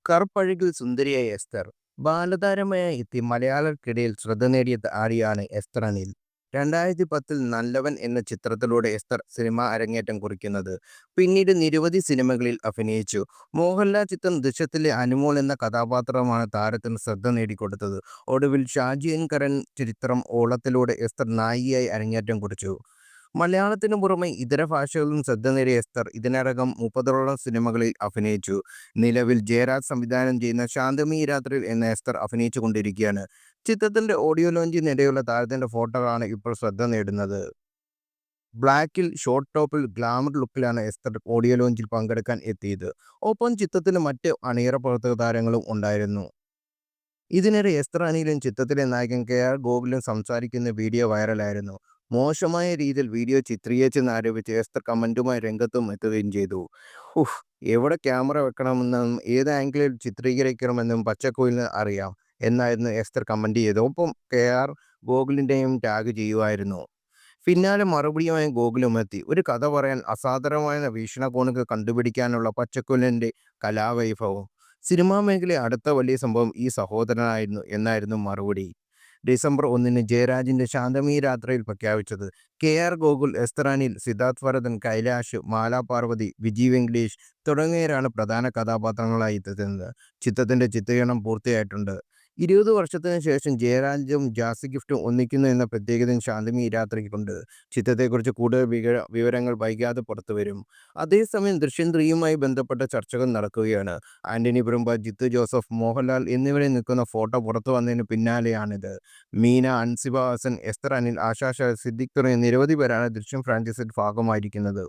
കറുപ്പഴകിൽ സുന്ദരിയായ എസ്തർ ബാലതാരമായി എത്തി മലയാളികൾക്കിടയിൽ ശ്രദ്ധ നേടിയ താരമാണ് എസ്തർ അനിൽ. 2010-ൽ നല്ലവൻ എന്ന ചിത്രത്തിലൂടെ എസ്തർ സിനിമാ അരങ്ങേറ്റം കുറിക്കുന്നത്. പിന്നീട് നിരവധി സിനിമകളിൽ അഭിനയിച്ചു. മോഹൻലാൽ ചിത്രം ദൃശ്യത്തിലെ അനുമോൾ എന്ന കഥാപാത്രമാണ് താരത്തിന് ശ്രദ്ധ നേടിക്കൊടുത്തത്. ഒടുവിൽ ഷാജി എൻ കരൺ ചിത്രം ഓളത്തിലൂടെ എസ്തർ നായികയായി അരങ്ങേറ്റം കുറിച്ചു. മലയാളത്തിനു പുറമെ ഇതര ഭാഷകളിലും ശ്രദ്ധ നേടിയ എസ്തർ ഇതിനകം 30ഓളം സിനിമകളിൽ അഭിനയിച്ചു. നിലവിൽ ജയരാജ് സംവിധാനം ചെയ്യുന്ന ശാന്തമീ രാത്രിയിൽ എന്ന എസ്തർ അഭിനയിച്ചുകൊണ്ടിരിക്കുകയാണ്. ചിത്രത്തിന്റെ ഓഡിയോ ലോഞ്ചിനിടെയുള്ള താരത്തിന്റെ ഫോട്ടോകളാണ് ഇപ്പോൾ ശ്രദ്ധ നേടുന്നത്. ബ്ലാക്കിൽ ഷോർട്ട് ടോപ്പിൽ ഗ്ലാമർ ലുക്കിലാണ് എസ്തർ ഓഡിയോ ലോഞ്ചിൽ പങ്കെടുക്കാൻ എത്തിയത്. ഒപ്പം ചിത്രത്തിന് മറ്റ് അണിയറ പ്രവർത്തക താരങ്ങളും ഉണ്ടായിരുന്നു. ഇതിനിടെ എസ്തർ അനിലും ചിത്രത്തിലെ നായകൻ കെ.ആർ. ഗോകുലും സംസാരിക്കുന്ന വീഡിയോ വൈറലായിരുന്നു. മോശമായ രീതിയിൽ വീഡിയോ ചിത്രീകരിച്ചെന്നാരോപിച്ച് എസ്തർ കമന്റുമായി രംഗത്തും എത്തുകയും ചെയ്തു. ഉഫ്, എവിടെ ക്യാമറ വെക്കണമെന്നും ഏത് ആംഗിളിൽ ചിത്രീകരിക്കണമെന്നും പച്ചക്കുയിലിന് അറിയാം എന്നായിരുന്നു എസ്തർ കമന്റ് ചെയ്തത്. ഒപ്പം കെ.ആർ. ഗോകുലിൻ്റെയും ടാഗ് ചെയ്യുമായിരുന്നു. പിന്നാലെ മറുപടിയുമായി ഗോകുലും എത്തി. ഒരു കഥ പറയാൻ അസാധാരണമായ വീക്ഷണകോണുകൾ കണ്ടുപിടിക്കാനുള്ള പച്ചക്കുയിലിൻ്റെ കലാവൈഭവം. സിനിമാ മേഖലയിലെ അടുത്ത വലിയ സംഭവം ഈ സഹോദരനായിരുന്നു എന്നായിരുന്നു മറുപടി. ഡിസംബർ 1-ന് ജയരാജിന്റെ ശാന്തമീ രാത്രിയിൽ പ്രഖ്യാപിച്ചത്. കെ.ആർ. ഗോകുൽ, എസ്തർ അനിൽ, സിദ്ധാർത്ഥ് ഭരതൻ, കൈലാഷ്, മാലാ പാർവതി, വിജി വെങ്കടേഷ് തുടങ്ങിയവരാണ് പ്രധാന കഥാപാത്രങ്ങളായി എത്തുന്നത്. ചിത്രത്തിന്റെ ചിത്രീകരണം പൂർത്തിയായിട്ടുണ്ട്. 20 വർഷത്തിന് ശേഷം ജയരാജും ജാസി ഗിഫ്റ്റും ഒന്നിക്കുന്നു എന്ന പ്രത്യേകതയും ശാന്തമീ രാത്രിക്കുണ്ട്. ചിത്രത്തെക്കുറിച്ച് കൂടുതൽ വിവരങ്ങൾ വൈകാതെ പുറത്തുവരും. അതേസമയം ദൃശ്യം 3യുമായി ബന്ധപ്പെട്ട ചർച്ചകൾ നടക്കുകയാണ്. ആന്റണി പെരുമ്പാ, ജിത്തു ജോസഫ്, മോഹൻലാൽ എന്നിവരെ നിൽക്കുന്ന ഫോട്ടോ പുറത്തു വന്നതിന് പിന്നാലെയാണിത്. മീന, അൻസിബ ഹസൻ, എസ്തർ അനിൽ, ആശാ ശരത്, സിദ്ദിഖ് തുടങ്ങിയ നിരവധി പേരാണ് ദൃശ്യം ഫ്രാഞ്ചൈസിയുടെ ഭാഗമായിരിക്കുന്നത്.